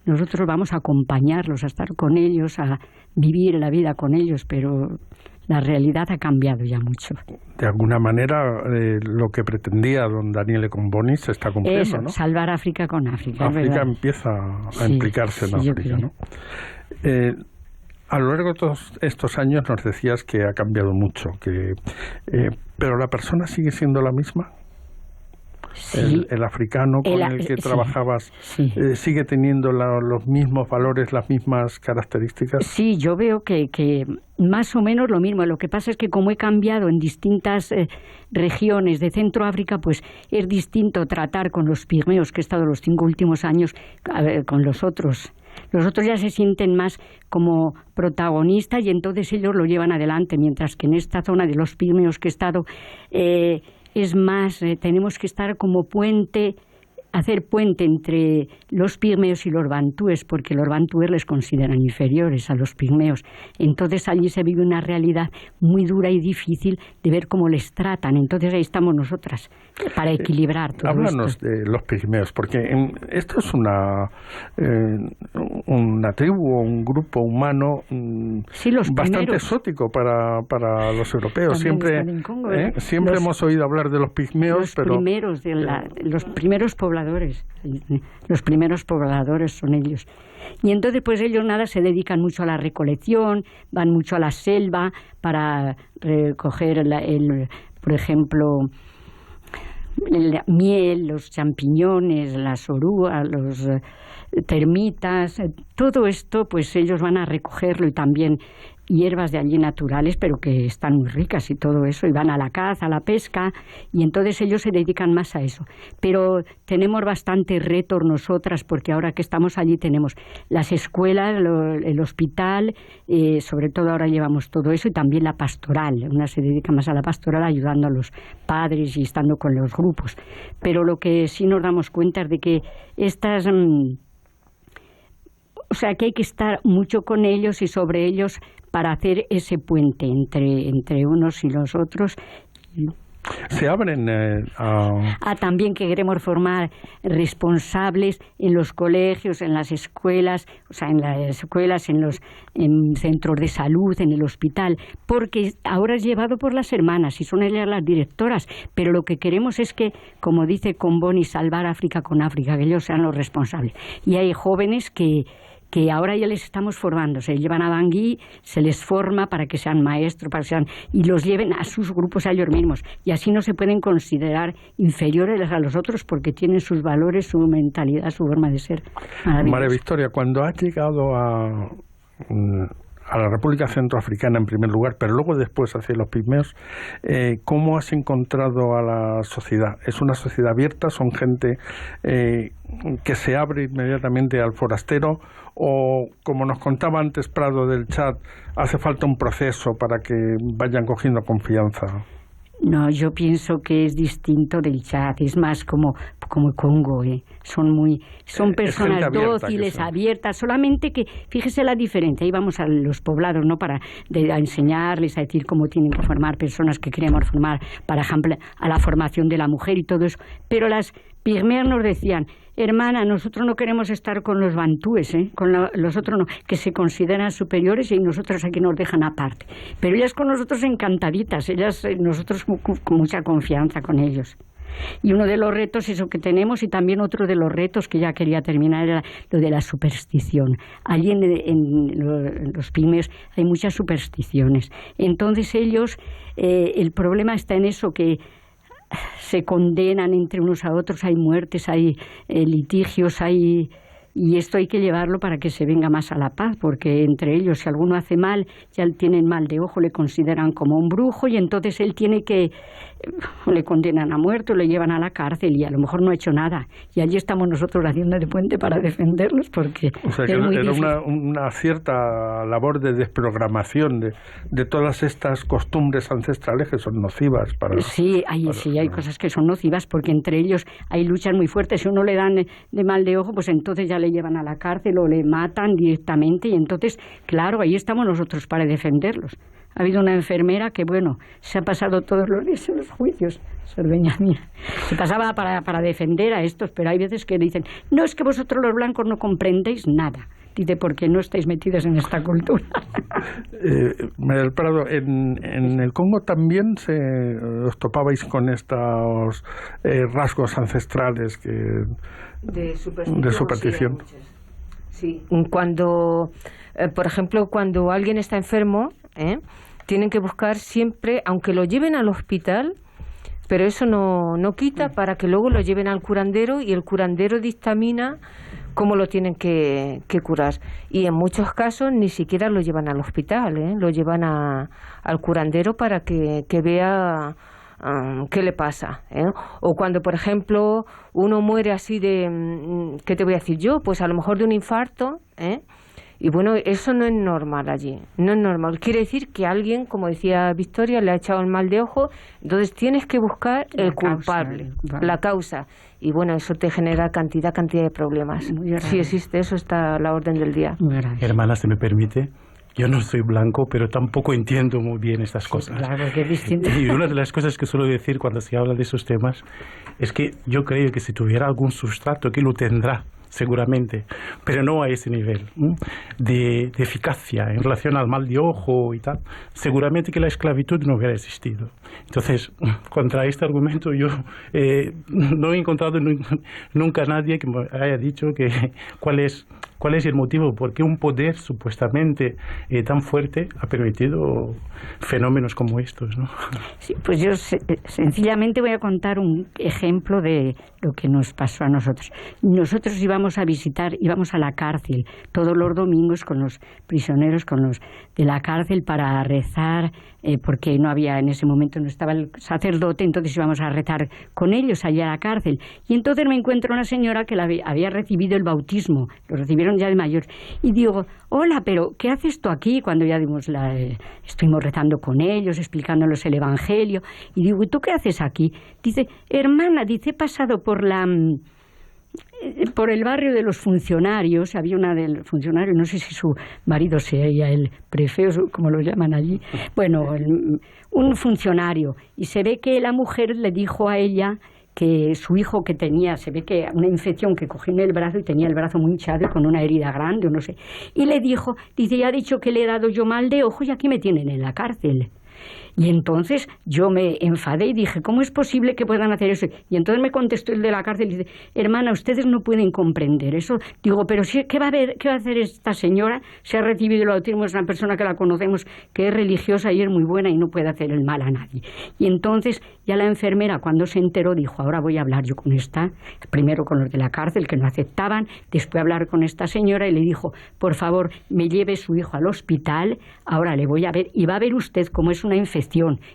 Speaker 6: Nosotros vamos a acompañarlos, a estar con ellos, a vivir la vida con ellos, pero la realidad ha cambiado ya mucho.
Speaker 1: De alguna manera, lo que pretendía don Daniele Comboni se está cumpliendo,
Speaker 6: eso,
Speaker 1: ¿no?
Speaker 6: Salvar África con África.
Speaker 1: África empieza a implicarse en África, ¿no? A lo largo de todos estos años nos decías que ha cambiado mucho, pero ¿la persona sigue siendo la misma? Sí. El africano con el que trabajabas, ¿sigue teniendo los mismos valores, las mismas características?
Speaker 6: Sí, yo veo que más o menos lo mismo. Lo que pasa es que como he cambiado en distintas regiones de Centroáfrica, pues es distinto tratar con los pigmeos, que he estado los 5 últimos años, con los otros. Los otros ya se sienten más como protagonistas y entonces ellos lo llevan adelante, mientras que en esta zona de los pigmeos que he estado es más, tenemos que estar como puente, hacer puente entre los pigmeos y los bantúes, porque los bantúes les consideran inferiores a los pigmeos. Entonces allí se vive una realidad muy dura y difícil de ver cómo les tratan. Entonces ahí estamos nosotras, para equilibrar todo esto.
Speaker 1: Háblanos de los pigmeos, porque esto es una tribu o un grupo humano bastante exótico para los europeos. Siempre hemos oído hablar de los pigmeos,
Speaker 6: los primeros pobladores. Los primeros pobladores son ellos. Y entonces pues ellos se dedican mucho a la recolección, van mucho a la selva para recoger por ejemplo, la miel, los champiñones, las orugas, los termitas, todo esto pues ellos van a recogerlo, y también hierbas de allí naturales, pero que están muy ricas y todo eso, y van a la caza, a la pesca, y entonces ellos se dedican más a eso. Pero tenemos bastante retos nosotras, porque ahora que estamos allí tenemos las escuelas, el hospital, sobre todo ahora llevamos todo eso, y también la pastoral. Una se dedica más a la pastoral, ayudando a los padres y estando con los grupos. Pero lo que sí nos damos cuenta es de que estas... O sea, que hay que estar mucho con ellos y sobre ellos para hacer ese puente entre unos y los otros.
Speaker 1: Se abren
Speaker 6: también que queremos formar responsables en los colegios, en las escuelas, o sea, en las escuelas, en centros de salud, en el hospital, porque ahora es llevado por las hermanas y son ellas las directoras, pero lo que queremos es que, como dice Comboni, salvar África con África, que ellos sean los responsables. Y hay jóvenes que ahora ya les estamos formando, se llevan a Bangui, se les forma para que sean maestros, y los lleven a sus grupos a ellos mismos, y así no se pueden considerar inferiores a los otros porque tienen sus valores, su mentalidad, su forma de ser.
Speaker 1: María Victoria, cuando has llegado a la República Centroafricana en primer lugar, pero luego después hacia los pigmeos, ¿cómo has encontrado a la sociedad? ¿Es una sociedad abierta? ¿Son gente que se abre inmediatamente al forastero? ¿O, como nos contaba antes Prado del Chad, hace falta un proceso para que vayan cogiendo confianza?
Speaker 6: No, yo pienso que es distinto del Chad, es más como Congo, son personas dóciles, abiertas, solamente que, fíjese la diferencia, ahí vamos a los poblados, ¿no?, a enseñarles, a decir cómo tienen que formar personas que queremos formar, por ejemplo, a la formación de la mujer y todo eso, pero las pigmeas nos decían: hermana, nosotros no queremos estar con los bantúes, con los otros no, que se consideran superiores, y nosotros aquí nos dejan aparte. Pero ellas con nosotros encantaditas, nosotros con mucha confianza con ellos. Y uno de los retos, eso que tenemos, y también otro de los retos que ya quería terminar, era lo de la superstición. Allí en los pigmeos hay muchas supersticiones. Entonces ellos, el problema está en eso, que se condenan entre unos a otros, hay muertes, hay litigios, y esto hay que llevarlo para que se venga más a la paz, porque entre ellos, si alguno hace mal, ya tienen mal de ojo, le consideran como un brujo, y entonces él le condenan a muerte, le llevan a la cárcel, y a lo mejor no ha hecho nada, y allí estamos nosotros haciendo de puente para defenderlos, porque
Speaker 1: o sea, que era una cierta labor de desprogramación de todas estas costumbres ancestrales que son nocivas para...
Speaker 6: Sí, hay cosas que son nocivas, porque entre ellos hay luchas muy fuertes. Si uno le dan de mal de ojo, pues entonces ya le llevan a la cárcel o le matan directamente, y entonces, claro, ahí estamos nosotros para defenderlos. Ha habido una enfermera que, se ha pasado todos los días en los juicios, Cerdeña mía. Se pasaba para defender a estos, pero hay veces que dicen: no, es que vosotros los blancos no comprendéis nada. Dice, porque no estáis metidos en esta cultura.
Speaker 1: María del Prado, en el Congo también os topabais con estos rasgos ancestrales de superstición.
Speaker 5: Sí, cuando, por ejemplo, cuando alguien está enfermo, tienen que buscar siempre, aunque lo lleven al hospital, pero eso no quita para que luego lo lleven al curandero y el curandero dictamina cómo lo tienen que curar. Y en muchos casos ni siquiera lo llevan al hospital, lo llevan al curandero para que vea qué le pasa. O cuando, por ejemplo, uno muere así de, ¿qué te voy a decir yo? Pues a lo mejor de un infarto, y bueno, eso no es normal allí, no es normal. Quiere decir que alguien, como decía Victoria, le ha echado el mal de ojo, entonces tienes que buscar el culpable, la causa. Y bueno, eso te genera cantidad de problemas. Si existe eso, está a la orden del día.
Speaker 2: Hermana, ¿se me permite? Yo no soy blanco, pero tampoco entiendo muy bien estas cosas.
Speaker 6: Claro, que es distinto.
Speaker 2: Y una de las cosas que suelo decir cuando se habla de esos temas es que yo creo que si tuviera algún sustrato, que lo tendrá, seguramente, pero no a ese nivel de eficacia en relación al mal de ojo y tal, seguramente que la esclavitud no hubiera existido. Entonces, contra este argumento yo no he encontrado nunca a nadie que me haya dicho que cuál es el motivo, por qué un poder supuestamente tan fuerte ha permitido fenómenos como estos, ¿no?
Speaker 6: Sí, pues yo sencillamente voy a contar un ejemplo de lo que nos pasó a nosotros. Nosotros íbamos a la cárcel todos los domingos con los prisioneros, con los de la cárcel, para rezar, porque no había, en ese momento no estaba el sacerdote, entonces íbamos a rezar con ellos allá a la cárcel. Y entonces me encuentro una señora que había recibido el bautismo, lo recibieron ya de mayor, y digo, hola, pero ¿qué haces tú aquí? Cuando ya estuvimos rezando con ellos, explicándoles el Evangelio, y digo, ¿y tú qué haces aquí? Dice, hermana, dice, he pasado por el barrio de los funcionarios, había una del funcionario, no sé si su marido sería el prefeo, como lo llaman allí, bueno, un funcionario, y se ve que la mujer le dijo a ella que su hijo, que tenía, se ve que una infección que cogió en el brazo y tenía el brazo muy hinchado y con una herida grande o no sé, y le dijo, dice, ya ha dicho que le he dado yo mal de ojo y aquí me tienen en la cárcel. Y entonces yo me enfadé y dije, ¿cómo es posible que puedan hacer eso? Y entonces me contestó el de la cárcel y dice, hermana, ustedes no pueden comprender eso. Digo, pero ¿qué va a hacer esta señora? Se ha recibido el bautismo, es una persona que la conocemos, que es religiosa y es muy buena y no puede hacer el mal a nadie. Y entonces ya la enfermera, cuando se enteró, dijo, ahora voy a hablar yo con esta, primero con los de la cárcel que no aceptaban, después hablar con esta señora, y le dijo, por favor, me lleve su hijo al hospital, ahora le voy a ver, y va a ver usted cómo es una infección,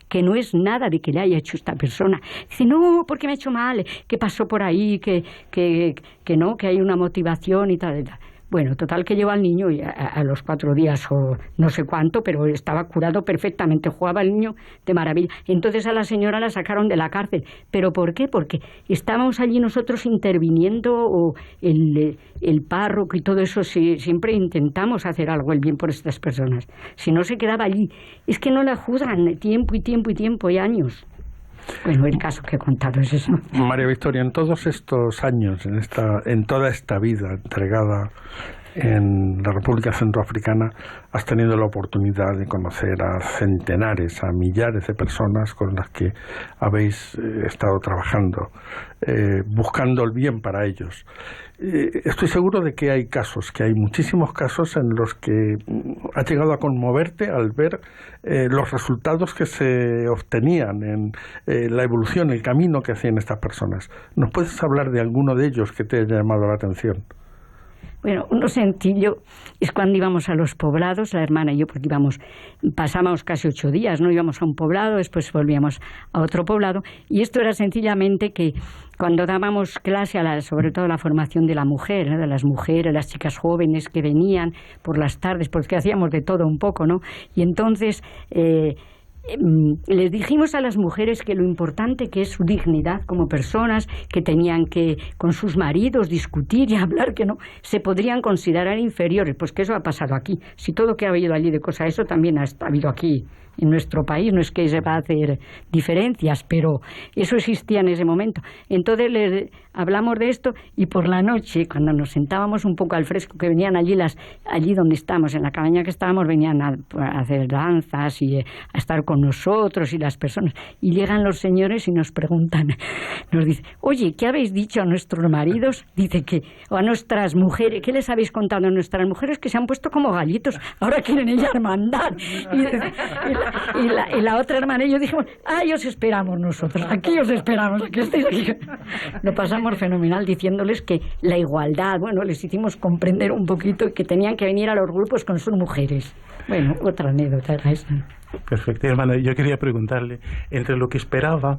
Speaker 6: que no es nada de que le haya hecho esta persona. Dice, no, porque me ha hecho mal, que pasó por ahí, que no, que hay una motivación y tal, y tal. Bueno, total que lleva al niño y a los 4 días o no sé cuánto, pero estaba curado perfectamente, jugaba el niño de maravilla. Entonces a la señora la sacaron de la cárcel. ¿Pero por qué? Porque estábamos allí nosotros interviniendo, o el párroco y todo eso, siempre intentamos hacer algo, el bien por estas personas. Si no, se quedaba allí. Es que no la juzgan tiempo y años. Bueno, el caso que he contado es eso.
Speaker 1: María Victoria, en todos estos años, en toda esta vida entregada en la República Centroafricana, has tenido la oportunidad de conocer a centenares, a millares de personas con las que habéis estado trabajando, buscando el bien para ellos. Estoy seguro de que hay casos, que hay muchísimos casos en los que has llegado a conmoverte al ver los resultados que se obtenían en la evolución, el camino que hacían estas personas. ¿Nos puedes hablar de alguno de ellos que te haya llamado la atención?
Speaker 6: Bueno, uno sencillo es cuando íbamos a los poblados, la hermana y yo, porque pasábamos casi 8 días, ¿no? Íbamos a un poblado, después volvíamos a otro poblado, y esto era sencillamente que cuando dábamos clase, sobre todo la formación de la mujer, ¿no? De las mujeres, las chicas jóvenes que venían por las tardes, porque hacíamos de todo un poco, ¿no? Y entonces les dijimos a las mujeres que lo importante que es su dignidad como personas, que tenían que con sus maridos discutir y hablar, que no se podrían considerar inferiores, pues que eso ha pasado aquí. Si todo lo que ha habido allí de cosas, eso también ha habido aquí en nuestro país. No es que se va a hacer diferencias, pero eso existía en ese momento. Entonces les hablamos de esto, y por la noche, cuando nos sentábamos un poco al fresco, que venían allí donde estábamos, en la cabaña que estábamos, venían a hacer danzas y a estar con con nosotros y las personas. Y llegan los señores y nos preguntan, nos dicen, oye, ¿qué habéis dicho a nuestros maridos? Dice que, o a nuestras mujeres, ¿qué les habéis contado a nuestras mujeres? Que se han puesto como gallitos, ahora quieren ellas mandar. Y la otra hermana y yo dijimos, ahí os esperamos nosotros, aquí os esperamos, que estéis aquí. Lo pasamos fenomenal diciéndoles que la igualdad, bueno, les hicimos comprender un poquito que tenían que venir a los grupos con sus mujeres. Bueno, otra anécdota era esa.
Speaker 2: Perfecto, hermana. Yo quería preguntarle, entre lo que esperaba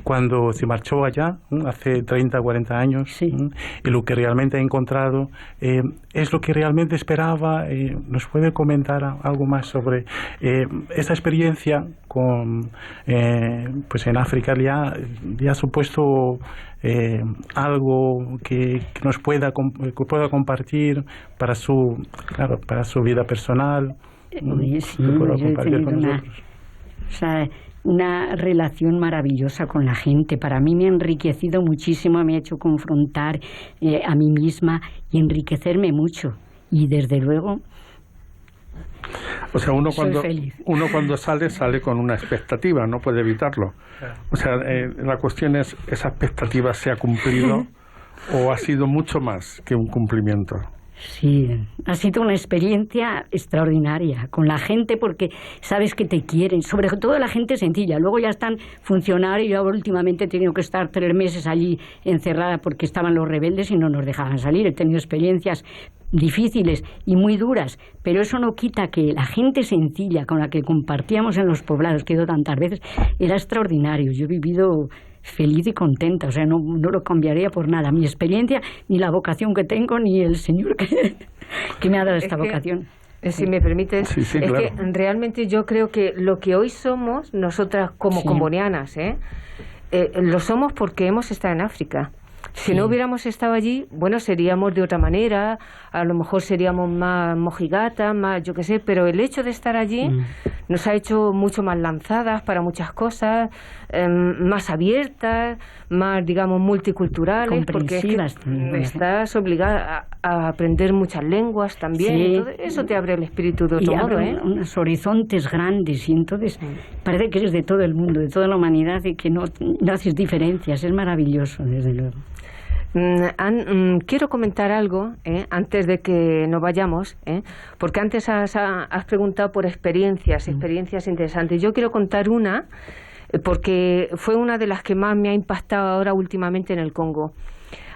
Speaker 2: cuando se marchó allá, hace 30, 40 años,
Speaker 6: sí,
Speaker 2: y lo que realmente ha encontrado, ¿es lo que realmente esperaba? ¿Nos puede comentar algo más sobre esa experiencia con, pues en África? ¿Le ha supuesto algo que nos pueda compartir para su vida personal?
Speaker 6: Sí, yo he tenido una relación maravillosa con la gente. Para mí me ha enriquecido muchísimo, me ha hecho confrontar a mí misma y enriquecerme mucho. Y desde luego...
Speaker 1: O sea, uno cuando sale con una expectativa, no puede evitarlo. O sea, la cuestión es, ¿esa expectativa se ha cumplido o ha sido mucho más que un cumplimiento?
Speaker 6: Sí, ha sido una experiencia extraordinaria con la gente porque sabes que te quieren, sobre todo la gente sencilla. Luego ya están funcionarios. Yo últimamente he tenido que estar 3 meses allí encerrada porque estaban los rebeldes y no nos dejaban salir. He tenido experiencias difíciles y muy duras, pero eso no quita que la gente sencilla con la que compartíamos en los poblados, que he ido tantas veces, era extraordinario. Yo he vivido feliz y contenta, o sea, no lo cambiaría por nada, mi experiencia, ni la vocación que tengo, ni el Señor que me ha dado esta vocación.
Speaker 5: Si me permites,
Speaker 1: sí,
Speaker 5: es
Speaker 1: claro.
Speaker 5: que realmente yo creo que lo que hoy somos, nosotras como combonianas, lo somos porque hemos estado en África. Si no hubiéramos estado allí, bueno, seríamos de otra manera, a lo mejor seríamos más mojigatas, más yo qué sé, pero el hecho de estar allí nos ha hecho mucho más lanzadas para muchas cosas, más abiertas, más, digamos, multiculturales, porque es que estás obligada a aprender muchas lenguas también,
Speaker 6: sí.
Speaker 5: Entonces, eso te abre el espíritu de otro modo,
Speaker 6: unos horizontes grandes y entonces parece que eres de todo el mundo, de toda la humanidad y que no haces diferencias, es maravilloso, desde luego.
Speaker 5: Quiero comentar algo antes de que nos vayamos, porque antes has preguntado por experiencias interesantes. Yo quiero contar una, porque fue una de las que más me ha impactado ahora últimamente en el Congo.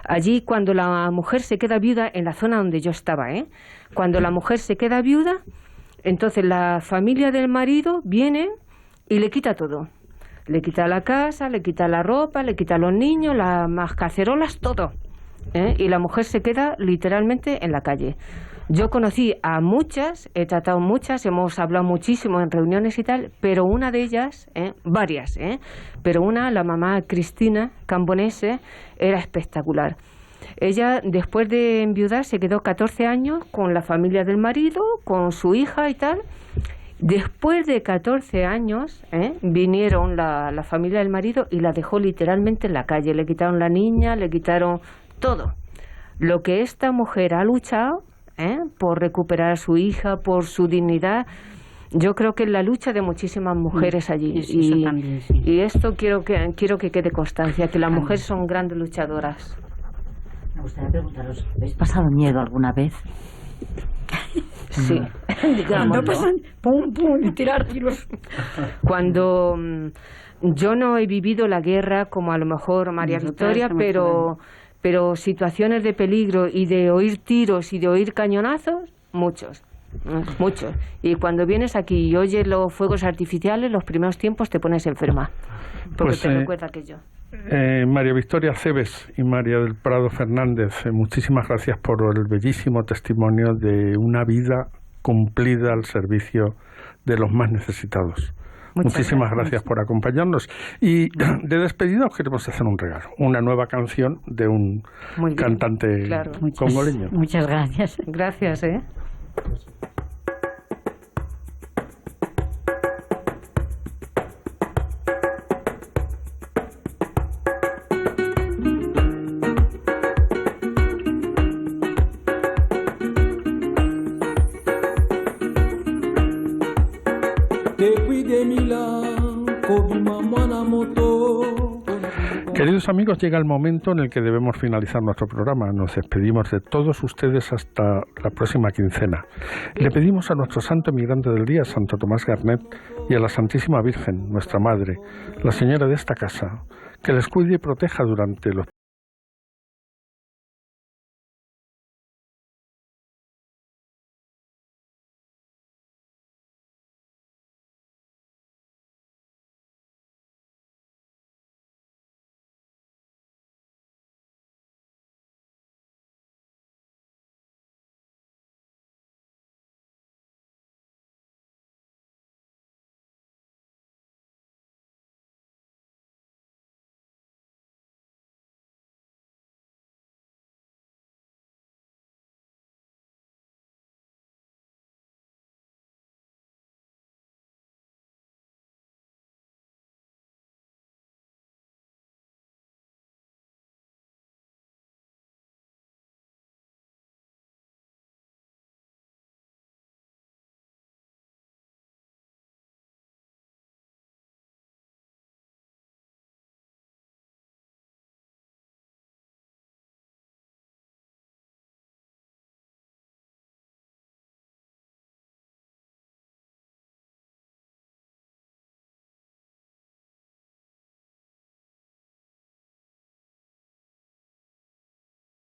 Speaker 5: Allí, cuando la mujer se queda viuda, en la zona donde yo estaba, cuando la mujer se queda viuda, entonces la familia del marido viene y le quita todo. Le quita la casa, le quita la ropa, le quita los niños, las cacerolas, todo. Y la mujer se queda literalmente en la calle. Yo conocí a muchas, he tratado muchas, hemos hablado muchísimo en reuniones y tal, pero una de ellas, varias, pero una, la mamá Cristina Cambonese, era espectacular. Ella, después de enviudar, se quedó 14 años con la familia del marido, con su hija y tal. Después de 14 años, vinieron la familia del marido y la dejó literalmente en la calle. Le quitaron la niña, le quitaron todo. Lo que esta mujer ha luchado por recuperar a su hija, por su dignidad, yo creo que es la lucha de muchísimas mujeres allí.
Speaker 6: Eso también, sí.
Speaker 5: Y esto quiero que quede constancia, que las mujeres son grandes luchadoras.
Speaker 3: Me gustaría preguntaros, ¿habéis pasado miedo alguna vez?
Speaker 5: Sí.
Speaker 6: Cuando pasan, pum, pum, y tirar tiros.
Speaker 5: Cuando yo no he vivido la guerra como a lo mejor María Victoria, pero situaciones de peligro y de oír tiros y de oír cañonazos, muchos. Y cuando vienes aquí y oyes los fuegos artificiales, los primeros tiempos te pones enferma, porque te recuerda aquello.
Speaker 1: María Victoria Cebes y María del Prado Fernández, muchísimas gracias por el bellísimo testimonio de una vida cumplida al servicio de los más necesitados. Muchísimas gracias por acompañarnos. Y de despedida os queremos hacer un regalo, una nueva canción de un cantante congoleño.
Speaker 6: Muchas gracias.
Speaker 5: Gracias,
Speaker 1: Queridos amigos, llega el momento en el que debemos finalizar nuestro programa. Nos despedimos de todos ustedes hasta la próxima quincena. Le pedimos a nuestro santo emigrante del día, Santo Tomás Garnet, y a la Santísima Virgen, nuestra Madre, la Señora de esta casa, que les cuide y proteja durante los